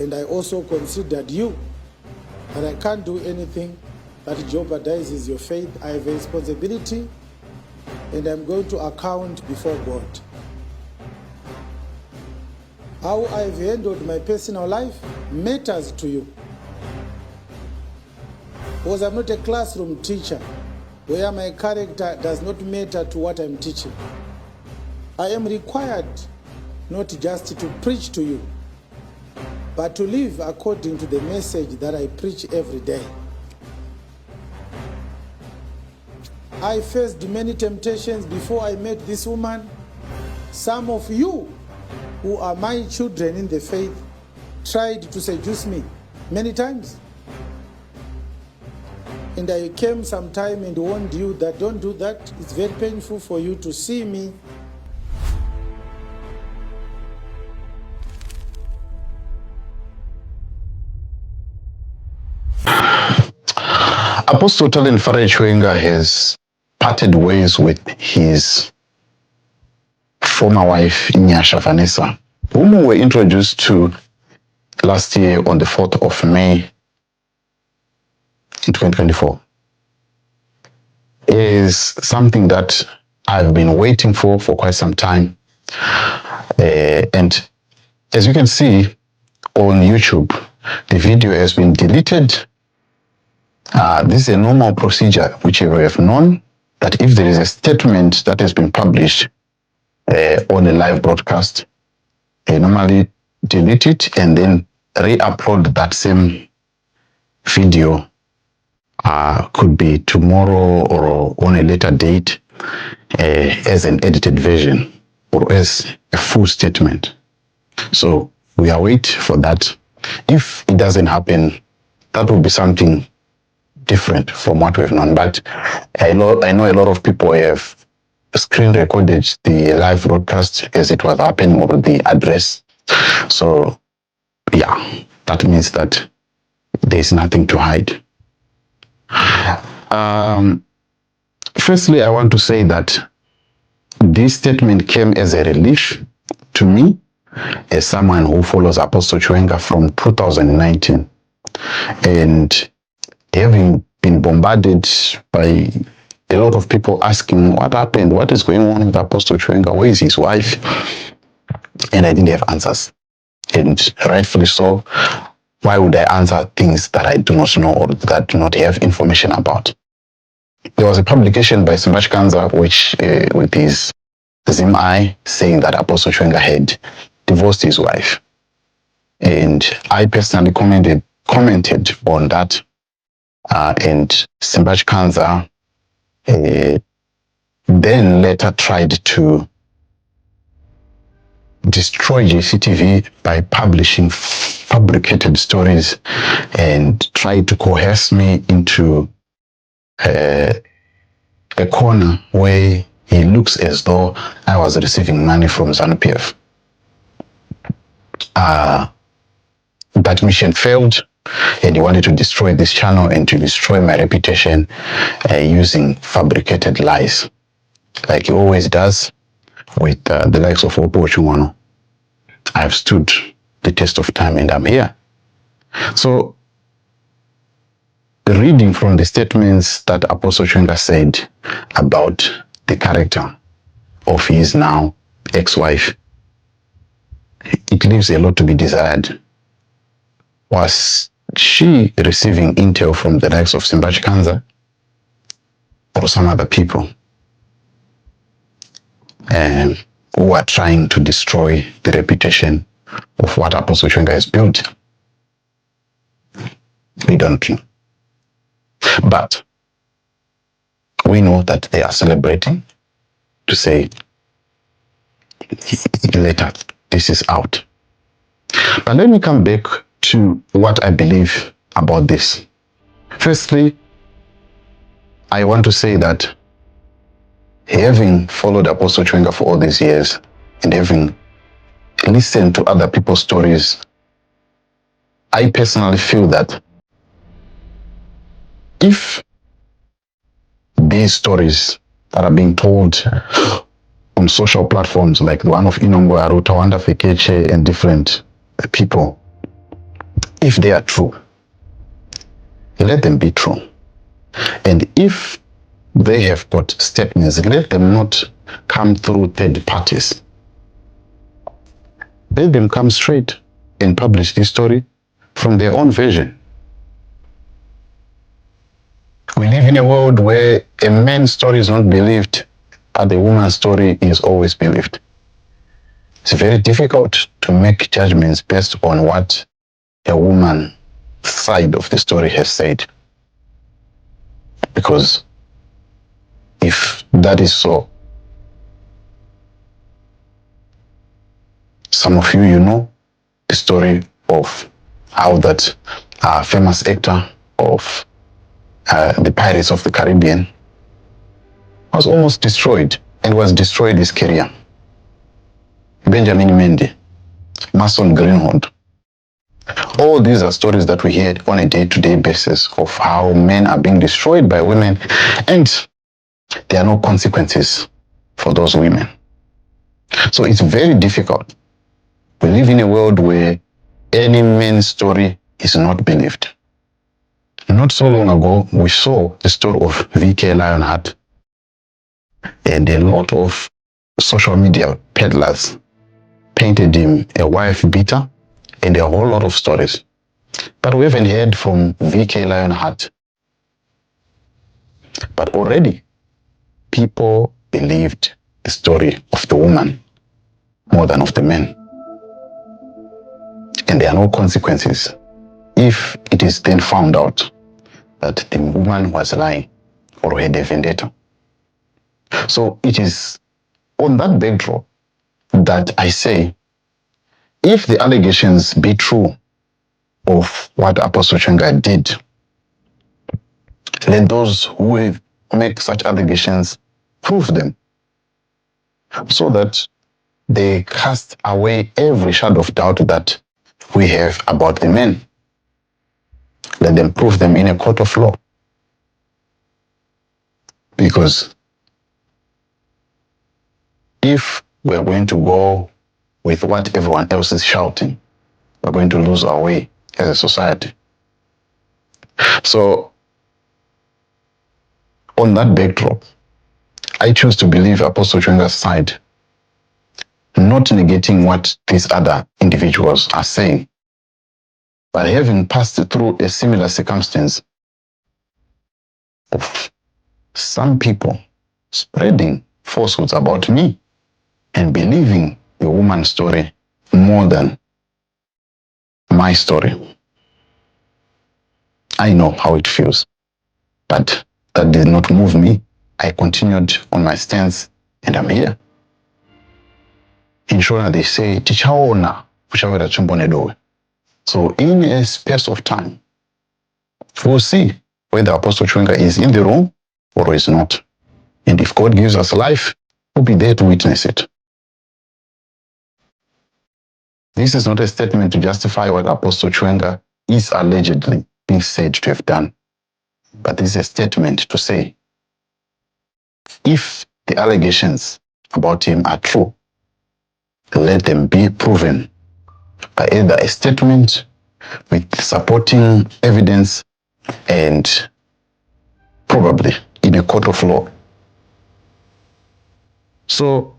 and I also considered you, but I can't do anything that jeopardizes your faith. I have a responsibility, and I'm going to account before God. How I've handled my personal life matters to you, because I'm not a classroom teacher where my character does not matter to what I'm teaching. I am required not just to preach to you, but to live according to the message that I preach every day. I faced many temptations before I met this woman. Some of you who are my children in the faith tried to seduce me many times. And I came sometime and warned you that don't do that. It's very painful for you to see me. Apostle Chiwenga has parted ways with his former wife, Nyasha Vanessa, whom we were introduced to last year on the 4th of May in 2024. Is something that I've been waiting for quite some time. And as you can see on YouTube, the video has been deleted. This is a normal procedure which we have known, that if there is a statement that has been published on a live broadcast, they normally delete it and then re-upload that same video. Could be tomorrow or on a later date as an edited version or as a full statement. So we await for that. If it doesn't happen, that will be something different from what we've known. But I know a lot of people have screen recorded the live broadcast as it was happening, or the address. So yeah, that means that there's nothing to hide. Firstly, I want to say that this statement came as a relief to me as someone who follows Apostle Chiwenga from 2019, and having been bombarded by a lot of people asking what happened, what is going on with Apostle Chiwenga, where is his wife, and I didn't have answers, and rightfully so. Why would I answer things that I do not know or that do not have information about? There was a publication by Zimbabwean which with his Zimbabwe saying that Apostle Chiwenga had divorced his wife, and I personally commented on that, and Zimbabwean then later tried to destroy JCTV by publishing fabricated stories and tried to coerce me into a corner where he looks as though I was receiving money from ZANU-PF. That mission failed, and he wanted to destroy this channel and to destroy my reputation using fabricated lies, like he always does with the likes of Opo Chungwano. I've stood the test of time and I'm here. So, reading from the statements that Apostle Chiwenga said about the character of his now ex-wife, it leaves a lot to be desired. Was she receiving intel from the likes of Zimbabwean or some other people who are trying to destroy the reputation of what Apostle Chiwenga has built? We don't know. But we know that they are celebrating to say, later, this is out. But let me come back to what I believe about this. Firstly, I want to say that having followed Apostle Chiwenga for all these years and having listened to other people's stories, I personally feel that if these stories that are being told on social platforms like the one of Inongo Aruta, Wanda Fekeche, and different people, if they are true, let them be true. And if they have got statements, let them not come through third parties. Let them come straight and publish this story from their own version. We live in a world where a man's story is not believed, but the woman's story is always believed. It's very difficult to make judgments based on what a woman's side of the story has said. Because if that is so, some of you know the story of how that famous actor of the Pirates of the Caribbean was almost destroyed, and was destroyed his career. Benjamin Mendy, Mason Greenwood. All these are stories that we hear on a day-to-day basis of how men are being destroyed by women, and there are no consequences for those women. So it's very difficult. We live in a world where any man's story is not believed. Not so long ago, we saw the story of VK Lionheart, and a lot of social media peddlers painted him a wife beater and a whole lot of stories. But we haven't heard from VK Lionheart. But already, people believed the story of the woman more than of the man. And there are no consequences if it is then found out that the woman was lying or had a vendetta. So it is on that backdrop that I say, if the allegations be true of what Apostle Chiwenga did, let those who make such allegations prove them, so that they cast away every shadow of doubt that we have about the men. Let them prove them in a court of law. Because if we're going to go with what everyone else is shouting, we're going to lose our way as a society. So, on that backdrop, I choose to believe Apostle Chiwenga's side, not negating what these other individuals are saying, but having passed through a similar circumstance of some people spreading falsehoods about me and believing the woman's story more than my story. I know how it feels, but that did not move me. I continued on my stance, and I'm here. In Shona, they say, "Tichaona, kuchawera chumbonedowe." So in a space of time, we'll see whether Apostle Chiwenga is in the room or is not. And if God gives us life, we'll be there to witness it. This is not a statement to justify what Apostle Chiwenga is allegedly being said to have done. But this is a statement to say, if the allegations about him are true, let them be proven by either a statement with supporting evidence and probably in a court of law. So,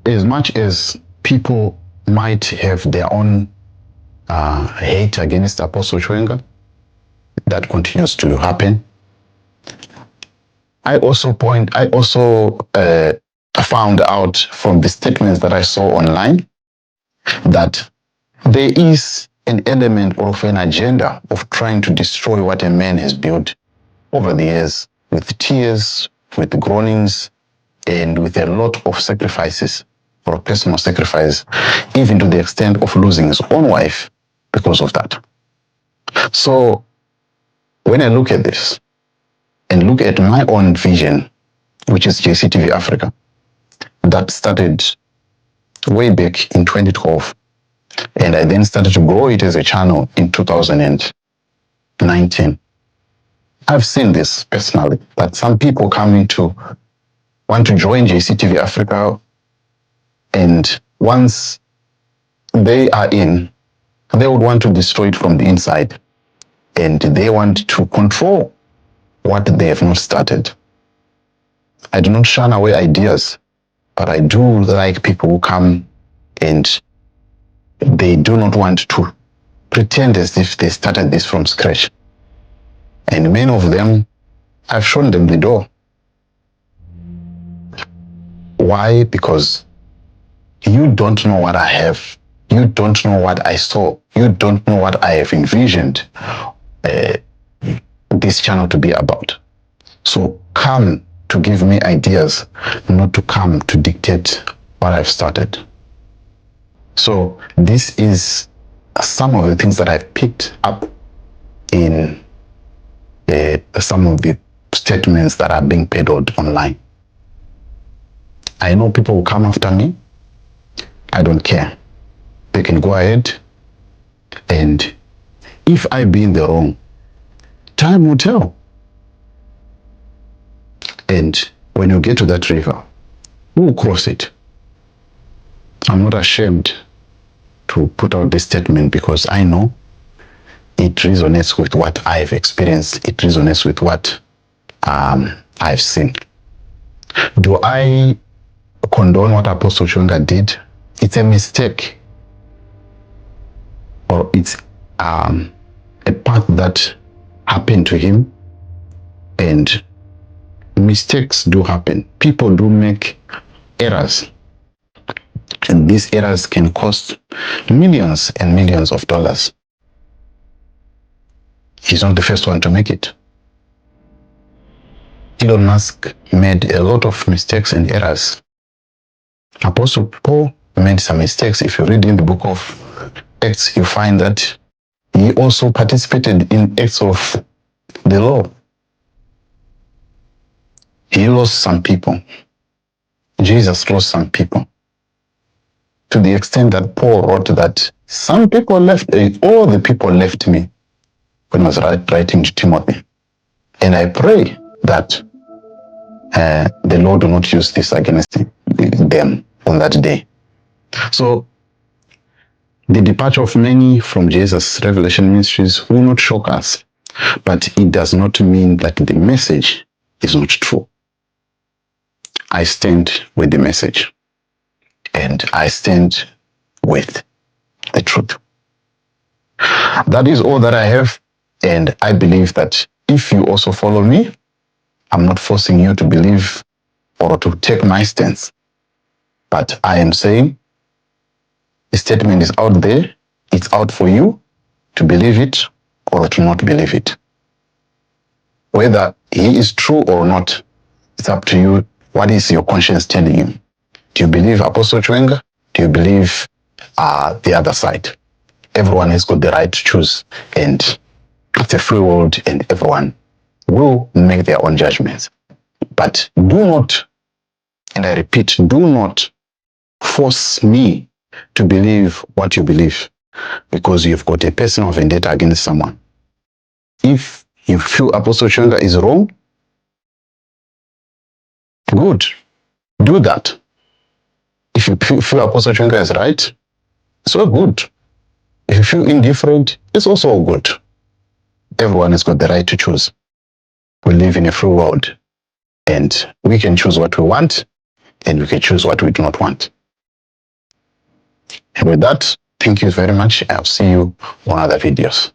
as much as people might have their own hate against Apostle Chiwenga, that continues to happen. I also found out from the statements that I saw online that there is an element of an agenda of trying to destroy what a man has built over the years, with tears, with groanings, and with a lot of sacrifices, or personal sacrifice, even to the extent of losing his own wife because of that. So when I look at this and look at my own vision, which is JCTV Africa, that started way back in 2012, and I then started to grow it as a channel in 2019. I've seen this personally, that some people coming to want to join JCTV Africa, and once they are in, they would want to destroy it from the inside. And they want to control what they have not started. I do not shun away ideas, but I do like people who come and they do not want to pretend as if they started this from scratch. And many of them, I've shown them the door. Why? Because you don't know what I have. You don't know what I saw. You don't know what I have envisioned this channel to be about. So come to give me ideas, not to come to dictate what I've started. So this is some of the things that I've picked up in some of the statements that are being peddled online. I know people will come after me. I don't care. They can go ahead, and if I be in the wrong, time will tell. And when you get to that river, we'll cross it. I'm not ashamed to put out this statement because I know it resonates with what I've experienced. It resonates with what I've seen. Do I condone what Apostle Chiwenga did? It's a mistake, or it's a path that happened to him, and mistakes do happen. People do make errors, and these errors can cost millions and millions of dollars. He's not the first one to make it. Elon Musk made a lot of mistakes and errors. Apostle Paul made some mistakes. If you read in the book of Acts, you find that he also participated in acts of the law. He lost some people. Jesus lost some people. To the extent that Paul wrote that some people left, all the people left me when I was writing to Timothy. And I pray that the Lord will not use this against them on that day. So the departure of many from Jesus' Revelation Ministries will not shock us, but it does not mean that the message is not true. I stand with the message, and I stand with the truth. That is all that I have, and I believe that if you also follow me, I'm not forcing you to believe or to take my stance, but I am saying the statement is out there. It's out for you to believe it or to not believe it. Whether he is true or not, it's up to you. What is your conscience telling you? Do you believe Apostle Chiwenga? Do you believe the other side? Everyone has got the right to choose, and it's a free world, and everyone will make their own judgments. But do not, and I repeat, do not force me to believe what you believe, because you've got a personal vendetta against someone. If you feel Apostle Chiwenga is wrong, good, do that. If you feel Apostle Chiwenga is right, it's all good. If you feel indifferent, it's also all good. Everyone has got the right to choose. We live in a free world, and we can choose what we want, and we can choose what we do not want. And with that, thank you very much. I'll see you on other videos.